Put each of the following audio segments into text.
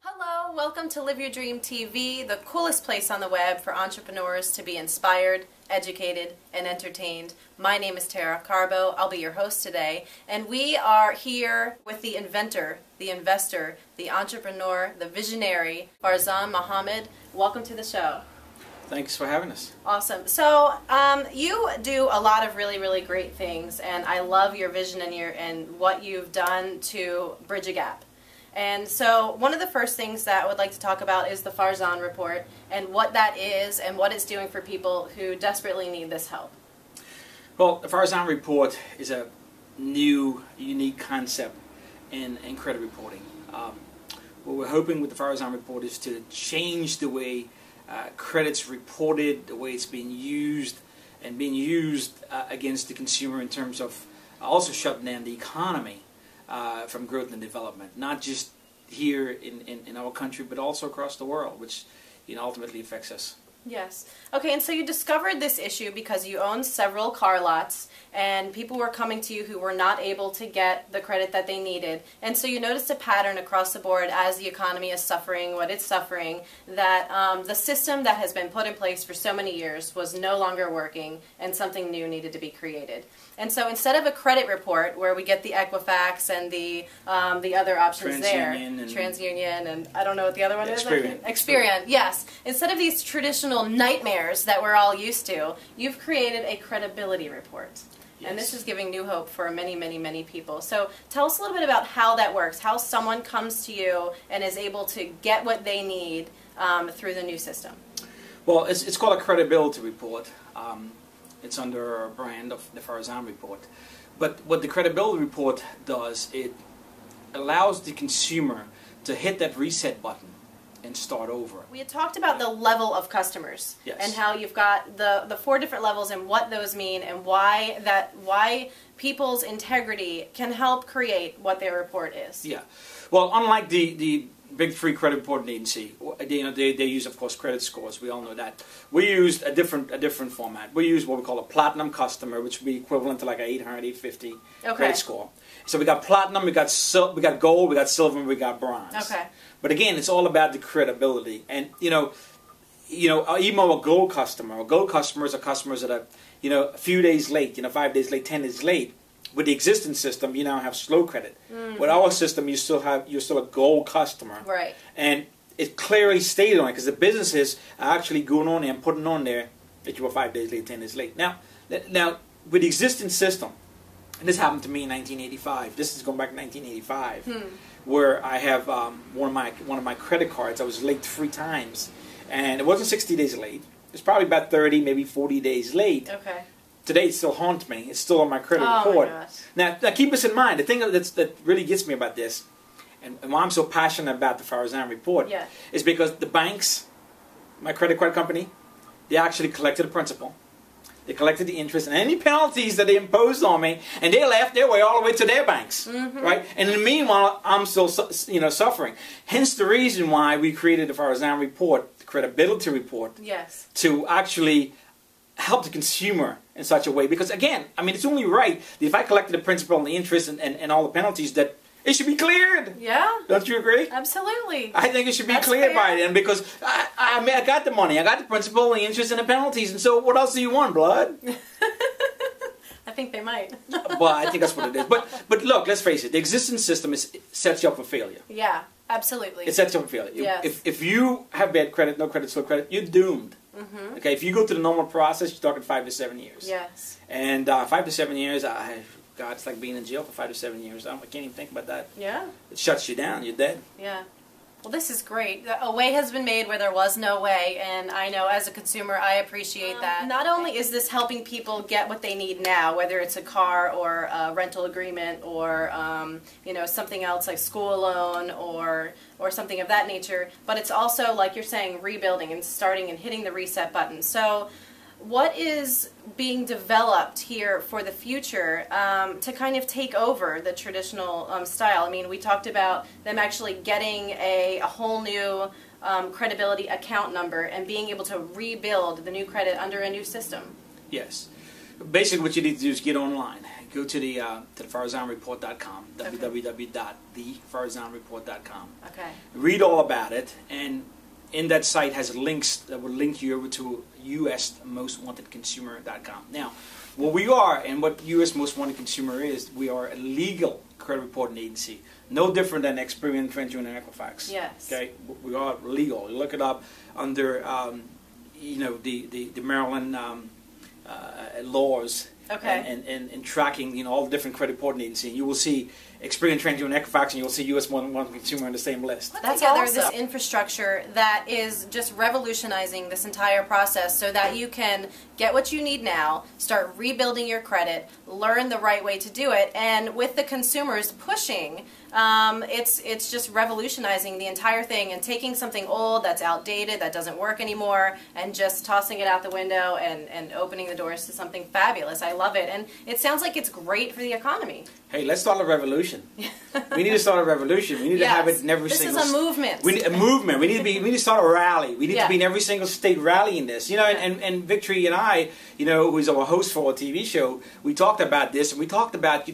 Hello, welcome to Live Your Dream TV, the coolest place on the web for entrepreneurs to be inspired, educated, and entertained. My name is Carbo. I'll be your host today, and we are here with the inventor, the investor, the entrepreneur, the visionary, Farzan Mohamed. Welcome to the show. Thanks for having us. Awesome. So you do a lot of really great things, and I love your vision and what you've done to bridge a gap. And so one of the first things that I would like to talk about is the Farzan report and what that is and what it's doing for people who desperately need this help. Well, the Farzan report is a new, unique concept in credit reporting. What we're hoping with the Farzan report is to change the way credit's reported, the way it's being used, and being used against the consumer in terms of also shutting down the economy from growth and development, not just here in our country, but also across the world, which ultimately affects us. Yes. Okay, and so you discovered this issue because you own several car lots and people were coming to you who were not able to get the credit that they needed. And so you noticed a pattern across the board as the economy is suffering what it's suffering, that the system that has been put in place for so many years was no longer working and something new needed to be created. And so instead of a credit report where we get the Equifax and the other options TransUnion and I don't know what the other one is. Experian, yes. Instead of these traditional nightmares that we're all used to, you've created a credibility report. Yes. And this is giving new hope for many people. So tell us a little bit about how that works, how someone comes to you and is able to get what they need through the new system. Well, it's called a credibility report. It's under our brand of the Farzan report. But what the credibility report does, it allows the consumer to hit that reset button and start over. We had talked about the level of customers. Yes. And how you've got the 4 different levels and what those mean and why people's integrity can help create what their report is. Yeah. Well, unlike the big 3 credit reporting agency, they use, of course, credit scores. We all know that. We used a different format. We use what we call a platinum customer, which would be equivalent to like an 800, 850 credit score. So we got platinum, we got gold, we got silver, and we got bronze. Okay. But again, it's all about the credibility. And even a gold customer, are customers that are a few days late, 5 days late, 10 days late. With the existing system, you now have slow credit. Mm-hmm. With our system, you're still a gold customer. Right. And it clearly stated on it because the businesses are actually going on there and putting on there that you were 5 days late, 10 days late. Now, with the existing system, and this happened to me in 1985. This is going back to 1985, where I have one of my credit cards. I was late 3 times, and it wasn't 60 days late. It was probably about 30, maybe 40 days late. Okay. Today it still haunts me. It's still on my credit report. My gosh. Now keep this in mind. The thing that really gets me about this, and why I'm so passionate about the Farzan report, is because the banks, my credit card company, they actually collected the principal. They collected the interest and any penalties that they imposed on me, and they left their way all the way to their banks, right? And in the meanwhile, I'm still suffering. Hence the reason why we created the Farzan report, the credibility report, to actually help the consumer in such a way. Because again, I mean, it's only right that if I collected the principal and the interest and all the penalties, that it should be cleared. Yeah. Don't you agree? Absolutely. I think it should be cleared by then, because I got the money, I got the principal, the interest, and the penalties, and so what else do you want, blood? I think they might. Well, I think that's what it is. But look, let's face it, the existing system sets you up for failure. Yeah, absolutely. It sets you up for failure. Yes. If you have bad credit, no credit, slow credit, you're doomed. Okay, if you go through the normal process, you're talking 5 to 7 years. Yes. And 5 to 7 years, God, it's like being in jail for 5 to 7 years. I can't even think about that. Yeah. It shuts you down. You're dead. Yeah. Well, this is great. A way has been made where there was no way, and I know as a consumer I appreciate that. Not only is this helping people get what they need now, whether it's a car or a rental agreement or something else like school loan or something of that nature, but it's also, like you're saying, rebuilding and starting and hitting the reset button. So what is being developed here for the future to kind of take over the traditional style? I mean, we talked about them actually getting a whole new credibility account number and being able to rebuild the new credit under a new system. Yes. Basically, what you need to do is get online. Go to the FarzanReport.com, www.thefarzanreport.com. Okay. Read all about it, and in that site has links that will link you over to USMostWantedConsumer.com. Now, what we are and what US Most Wanted Consumer is, we are a legal credit reporting agency. No different than Experian, TrendTune, and Equifax. Yes. Okay, we are legal. You look it up under, the Maryland laws. Okay. And tracking, all the different credit reporting agencies. You will see Experian, TrendTune, and Equifax, and you'll see US Most Wanted Consumer on the same list. That's together this infrastructure that is just revolutionizing this entire process so that you can get what you need now, start rebuilding your credit, learn the right way to do it, and with the consumers pushing, it's just revolutionizing the entire thing and taking something old that's outdated, that doesn't work anymore, and just tossing it out the window and opening the doors to something fabulous. I love it, and it sounds like it's great for the economy. Hey, let's start a revolution. We need to start a revolution. We need to have it in every single. This is a movement. We need a movement. We need to start a rally. We need to be in every single state rallying this. And Victory and I, who's our host for our TV show, we talked about this, and we talked about,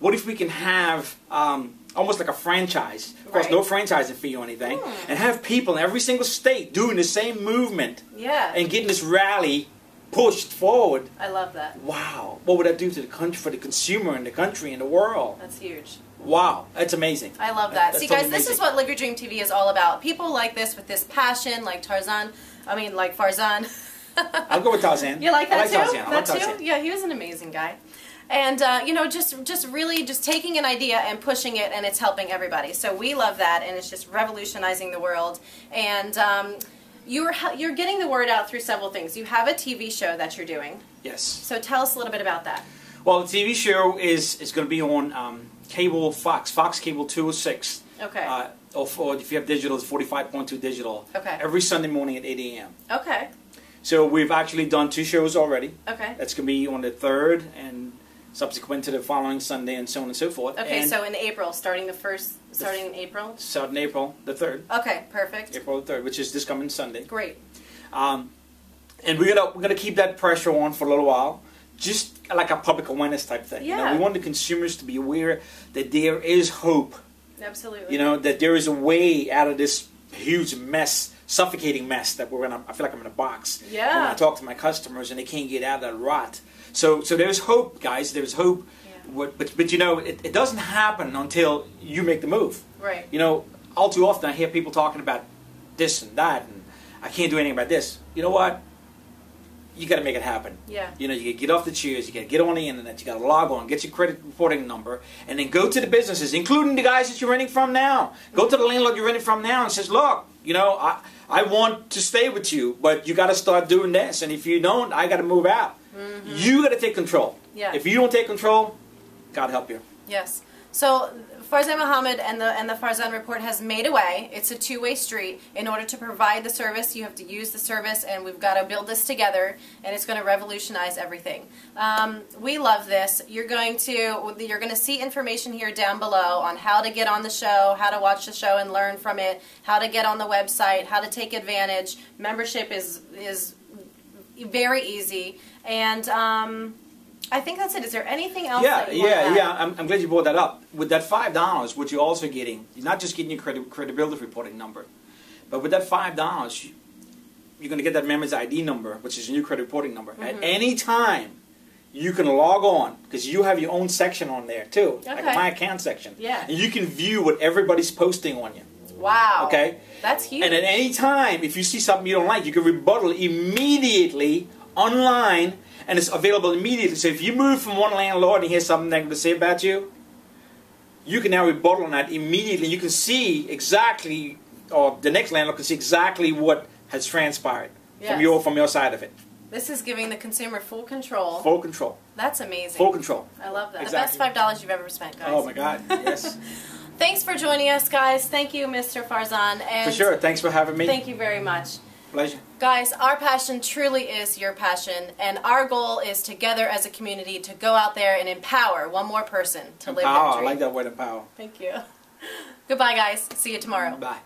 what if we can have almost like a franchise, of course, no franchising fee or anything, and have people in every single state doing the same movement, and getting this rally pushed forward. I love that. Wow, what would that do to the country, for the consumer and the country and the world? That's huge. Wow, that's amazing. I love that. See, guys, this is what Live Your Dream TV is all about. People like this with this passion, like Farzan. I'll go with Tarzan. You like that too? Tarzan. I like Tarzan. Yeah, he was an amazing guy. And, just really just taking an idea and pushing it, and it's helping everybody. So we love that, and it's just revolutionizing the world. And you're getting the word out through several things. You have a TV show that you're doing. Yes. So tell us a little bit about that. Well, the TV show is going to be on cable Fox Cable 206. Okay. Or if you have digital, it's 45.2 digital. Okay. Every Sunday morning at 8 a.m. Okay. So we've actually done 2 shows already. Okay. That's going to be on the 3rd and subsequent to the following Sunday, and so on and so forth. Okay, and so in April, starting in April? Starting April the 3rd. Okay, perfect. April the 3rd, which is this coming Sunday. Great. And we're gonna keep that pressure on for a little while, just like a public awareness type thing. Yeah. We want the consumers to be aware that there is hope. Absolutely. That there is a way out of this huge mess, suffocating mess that I feel like I'm in a box. Yeah. When I talk to my customers and they can't get out of that rot. So there's hope, guys. There's hope. Yeah. But it doesn't happen until you make the move. Right. All too often I hear people talking about this and that, and I can't do anything about this. You know what? You got to make it happen. Yeah. You got to get off the chairs. You got to get on the internet. You got to log on, get your credit reporting number, and then go to the businesses, including the guys that you're renting from now. Go to the landlord you're renting from now and says, look, I want to stay with you, but you got to start doing this, and if you don't, I got to move out. Mm-hmm. You got to take control. Yeah. If you don't take control, God help you. Yes. So Farzan Mohamed and the Farzan Report has made a way. It's a two-way street. In order to provide the service, you have to use the service, and we've got to build this together, and it's going to revolutionize everything. We love this. You're going to see information here down below on how to get on the show, how to watch the show and learn from it, how to get on the website, how to take advantage. Membership is very easy, and I think that's it. Is there anything else? I'm glad you brought that up. With that $5, what you're also getting, you're not just getting your credibility reporting number, but with that $5, you're going to get that member's ID number, which is a new credit reporting number. Mm-hmm. At any time, you can log on, because you have your own section on there too, like a My Account section. Yeah. And you can view what everybody's posting on you. Wow. Okay? That's huge. And at any time, if you see something you don't like, you can rebuttal immediately online, and it's available immediately. So if you move from one landlord and hear something negative to say about you, you can now rebuttal on that immediately. You can see exactly, or the next landlord can see exactly what has transpired from your side of it. This is giving the consumer full control. Full control. That's amazing. Full control. I love that. Exactly. The best $5 you've ever spent, guys. Oh my God, yes. Thanks for joining us, guys. Thank you, Mr. Farzan. And for sure. Thanks for having me. Thank you very much. Pleasure. Guys, our passion truly is your passion, and our goal is together as a community to go out there and empower one more person to live their dream. I like that word, empower. Thank you. Goodbye, guys. See you tomorrow. Bye.